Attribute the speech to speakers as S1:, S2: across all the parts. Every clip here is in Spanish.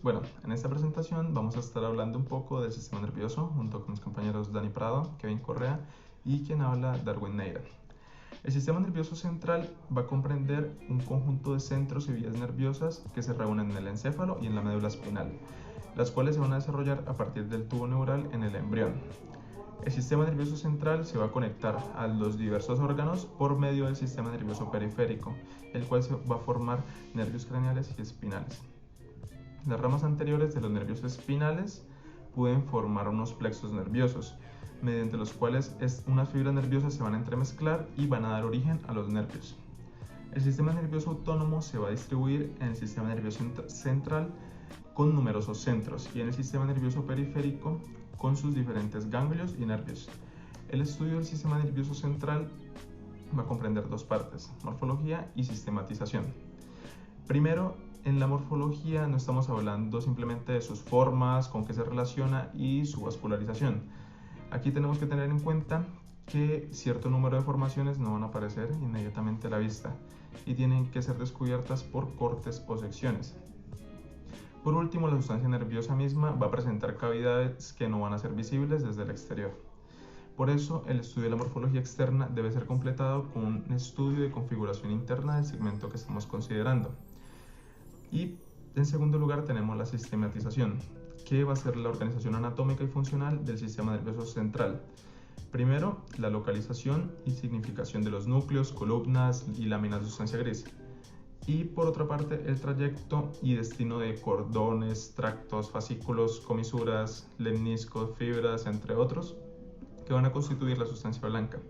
S1: Bueno, en esta presentación vamos a estar hablando un poco del sistema nervioso junto con mis compañeros Dani Prado, Kevin Correa y quien habla Darwin Neira. El sistema nervioso central va a comprender un conjunto de centros y vías nerviosas que se reúnen en el encéfalo y en la médula espinal, las cuales se van a desarrollar a partir del tubo neural en el embrión. El sistema nervioso central se va a conectar a los diversos órganos por medio del sistema nervioso periférico, el cual se va a formar nervios craneales y espinales. Las ramas anteriores de los nervios espinales pueden formar unos plexos nerviosos, mediante los cuales unas fibras nerviosas se van a entremezclar y van a dar origen a los nervios. El sistema nervioso autónomo se va a distribuir en el sistema nervioso central con numerosos centros y en el sistema nervioso periférico con sus diferentes ganglios y nervios. El estudio del sistema nervioso central va a comprender dos partes: morfología y sistematización. Primero, en la morfología no estamos hablando simplemente de sus formas, con qué se relaciona y su vascularización. Aquí tenemos que tener en cuenta que cierto número de formaciones no van a aparecer inmediatamente a la vista y tienen que ser descubiertas por cortes o secciones. Por último, la sustancia nerviosa misma va a presentar cavidades que no van a ser visibles desde el exterior. Por eso, el estudio de la morfología externa debe ser completado con un estudio de configuración interna del segmento que estamos considerando. Y en segundo lugar tenemos la sistematización, que va a ser la organización anatómica y funcional del sistema nervioso central. Primero, la localización y significación de los núcleos, columnas y láminas de sustancia gris. Y por otra parte, el trayecto y destino de cordones, tractos, fascículos, comisuras, lemniscos, fibras, entre otros, que van a constituir la sustancia blanca.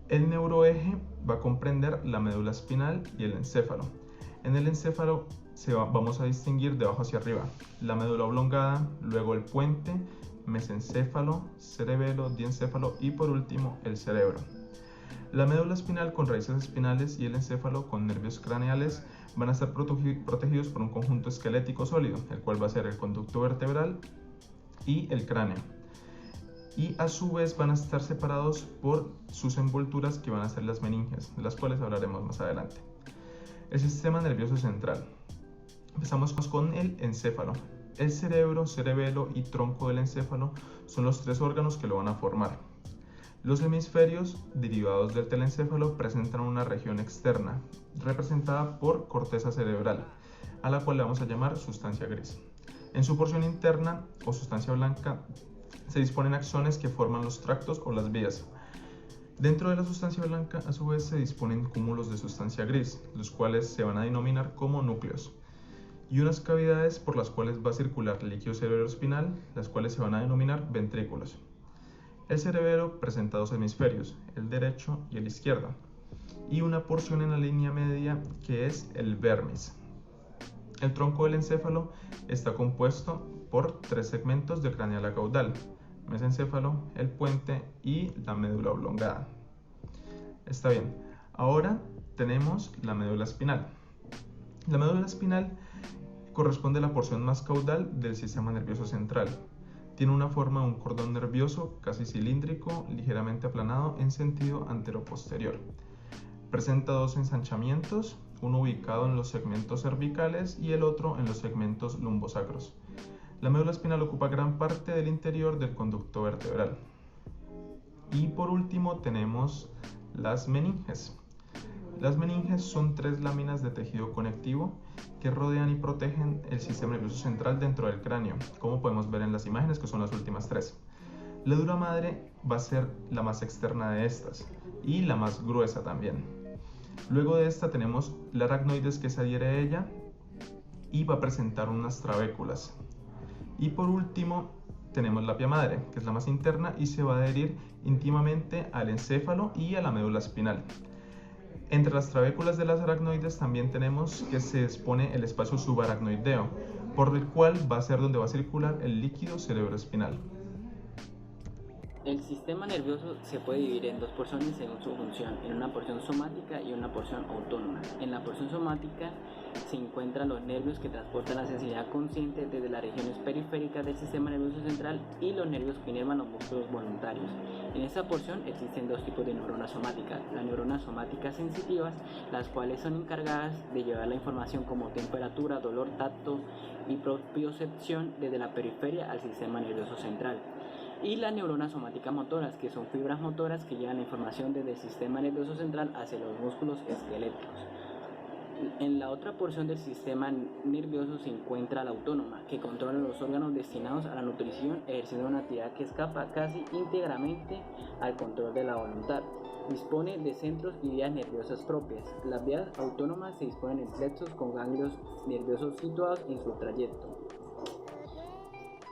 S1: El neuroeje va a comprender la médula espinal y el encéfalo. En el encéfalo vamos a distinguir de abajo hacia arriba la médula oblongada, luego el puente, mesencéfalo, cerebelo, diencéfalo y por último el cerebro. La médula espinal con raíces espinales y el encéfalo con nervios craneales van a estar protegidos por un conjunto esquelético sólido, el cual va a ser el conducto vertebral y el cráneo. Y a su vez van a estar separados por sus envolturas que van a ser las meninges, de las cuales hablaremos más adelante. El sistema nervioso central. Empezamos con el encéfalo. El cerebro, cerebelo y tronco del encéfalo son los tres órganos que lo van a formar. Los hemisferios derivados del telencéfalo presentan una región externa, representada por corteza cerebral, a la cual le vamos a llamar sustancia gris. En su porción interna o sustancia blanca se disponen axones que forman los tractos o las vías. Dentro de la sustancia blanca, a su vez, se disponen cúmulos de sustancia gris, los cuales se van a denominar como núcleos, y unas cavidades por las cuales va a circular el líquido cerebroespinal, las cuales se van a denominar ventrículos. El cerebelo presenta dos hemisferios, el derecho y el izquierdo, y una porción en la línea media que es el vermis. El tronco del encéfalo está compuesto por tres segmentos de craneal a caudal: mesencéfalo, el puente y la médula oblongada. Está bien, ahora tenemos la médula espinal. La médula espinal corresponde a la porción más caudal del sistema nervioso central. Tiene una forma de un cordón nervioso casi cilíndrico, ligeramente aplanado en sentido antero-posterior. Presenta dos ensanchamientos, uno ubicado en los segmentos cervicales y el otro en los segmentos lumbosacros. La médula espinal ocupa gran parte del interior del conducto vertebral. Y por último tenemos las meninges. Las meninges son tres láminas de tejido conectivo que rodean y protegen el sistema nervioso central dentro del cráneo, como podemos ver en las imágenes, que son las últimas tres. La dura madre va a ser la más externa de estas y la más gruesa también. Luego de esta tenemos la aracnoides, que se adhiere a ella y va a presentar unas trabéculas. Y por último tenemos la pia madre, que es la más interna y se va a adherir íntimamente al encéfalo y a la médula espinal. Entre las trabéculas de las aracnoides también tenemos que se expone el espacio subaracnoideo, por el cual va a ser donde va a circular el líquido cerebroespinal.
S2: El sistema nervioso se puede dividir en dos porciones según su función, en una porción somática y una porción autónoma. En la porción somática se encuentran los nervios que transportan la sensibilidad consciente desde las regiones periféricas del sistema nervioso central y los nervios que inervan los músculos voluntarios. En esta porción existen dos tipos de neuronas somáticas: las neuronas somáticas sensitivas, las cuales son encargadas de llevar la información como temperatura, dolor, tacto y propiocepción desde la periferia al sistema nervioso central, y las neuronas somáticas motoras, que son fibras motoras que llevan la información desde el sistema nervioso central hacia los músculos esqueléticos. En la otra porción del sistema nervioso se encuentra la autónoma, que controla los órganos destinados a la nutrición, ejerciendo una actividad que escapa casi íntegramente al control de la voluntad. Dispone de centros y vías nerviosas propias. Las vías autónomas se disponen en plexos con ganglios nerviosos situados en su trayecto.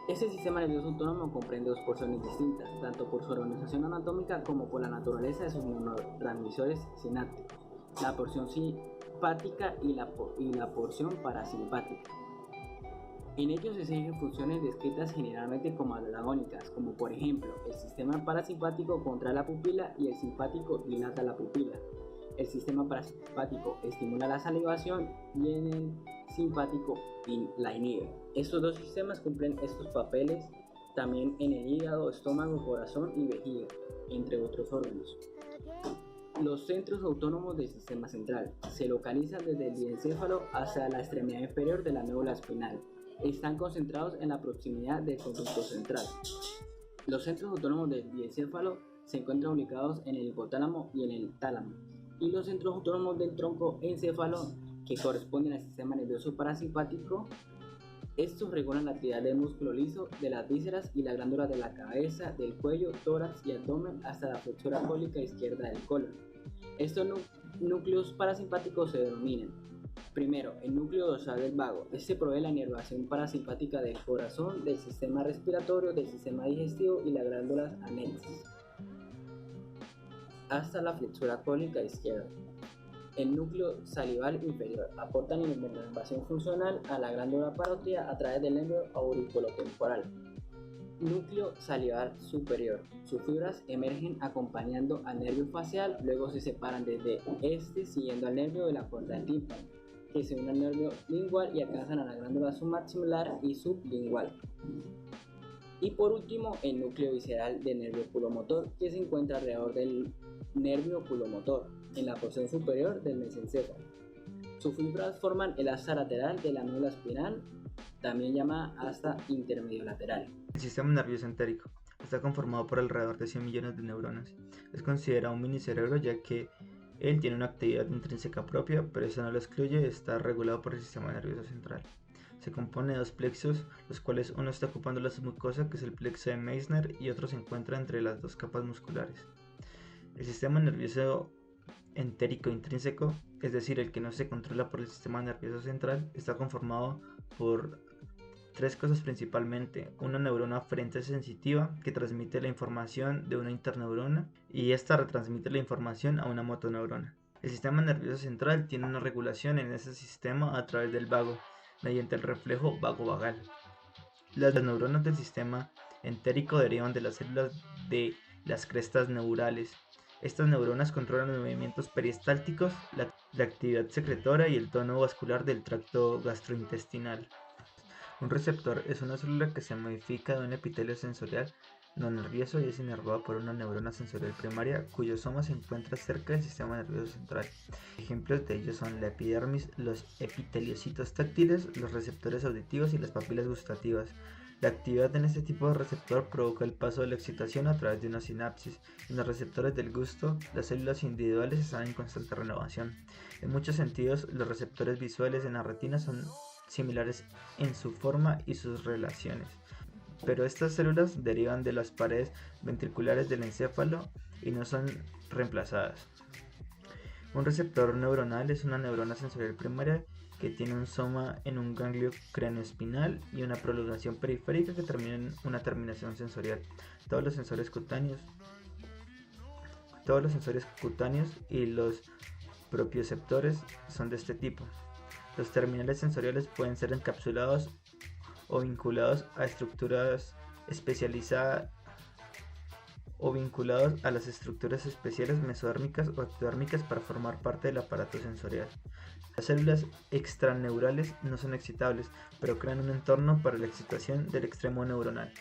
S2: Este sistema nervioso autónomo comprende dos porciones distintas, tanto por su organización anatómica como por la naturaleza de sus neurotransmisores sinápticos: la porción simpática y la porción parasimpática. En ellos se exigen funciones descritas generalmente como antagónicas, como por ejemplo, el sistema parasimpático contrae la pupila y el simpático dilata la pupila. El sistema parasimpático estimula la salivación y en el simpático la inhibe. Estos dos sistemas cumplen estos papeles también en el hígado, estómago, corazón y vejiga, entre otros órganos. Los centros autónomos del sistema central se localizan desde el diencéfalo hasta la extremidad inferior de la médula espinal. Están concentrados en la proximidad del conducto central. Los centros autónomos del diencéfalo se encuentran ubicados en el hipotálamo y en el tálamo, y los centros autónomos del tronco encéfalo, que corresponden al sistema nervioso parasimpático. Estos regulan la actividad del músculo liso, de las vísceras y las glándulas de la cabeza, del cuello, tórax y abdomen hasta la flexura cólica izquierda del colon. Estos núcleos parasimpáticos se denominan: primero, el núcleo dorsal del vago. Este provee la inervación parasimpática del corazón, del sistema respiratorio, del sistema digestivo y las glándulas anexas hasta la flexura cólica izquierda. El núcleo salival inferior aporta inervación funcional a la glándula parótida a través del nervio auriculotemporal. Núcleo salival superior. Sus fibras emergen acompañando al nervio facial, luego se separan desde este siguiendo al nervio de la cuerda del tímpano, que se une al nervio lingual y alcanzan a la glándula submaxilar y sublingual. Y por último, el núcleo visceral del nervio oculomotor, que se encuentra alrededor del nervio oculomotor, en la porción superior del mesencéfalo. Sus fibras forman el asta lateral de la médula espinal, también llamada asta intermediolateral.
S3: El sistema nervioso entérico está conformado por alrededor de 100 millones de neuronas. Es considerado un minicerebro ya que él tiene una actividad intrínseca propia, pero eso no lo excluye, está regulado por el sistema nervioso central. Se compone de dos plexos, los cuales uno está ocupando la submucosa, que es el plexo de Meissner, y otro se encuentra entre las dos capas musculares. El sistema nervioso entérico intrínseco, es decir, el que no se controla por el sistema nervioso central, está conformado por tres cosas principalmente: una neurona aferente sensitiva que transmite la información de una interneurona y esta retransmite la información a una motoneurona. El sistema nervioso central tiene una regulación en ese sistema a través del vago, mediante el reflejo vago-vagal. Las neuronas del sistema entérico derivan de las células de las crestas neurales. Estas neuronas controlan los movimientos peristálticos, la actividad secretora y el tono vascular del tracto gastrointestinal. Un receptor es una célula que se modifica de un epitelio sensorial no nervioso y es inervado por una neurona sensorial primaria cuyo soma se encuentra cerca del sistema nervioso central. Ejemplos de ellos son la epidermis, los epiteliocitos táctiles, los receptores auditivos y las papilas gustativas. La actividad en este tipo de receptor provoca el paso de la excitación a través de una sinapsis. En los receptores del gusto, las células individuales están en constante renovación. En muchos sentidos, los receptores visuales en la retina son similares en su forma y sus relaciones, pero estas células derivan de las paredes ventriculares del encéfalo y no son reemplazadas. Un receptor neuronal es una neurona sensorial primaria que tiene un soma en un ganglio craneoespinal y una prolongación periférica que termina en una terminación sensorial. Todos los sensores cutáneos y los propioceptores son de este tipo. Los terminales sensoriales pueden ser encapsulados o vinculados a estructuras especializadas o vinculados a las estructuras especiales mesodérmicas o ectodérmicas para formar parte del aparato sensorial. Las células extraneurales no son excitables, pero crean un entorno para la excitación del extremo neuronal.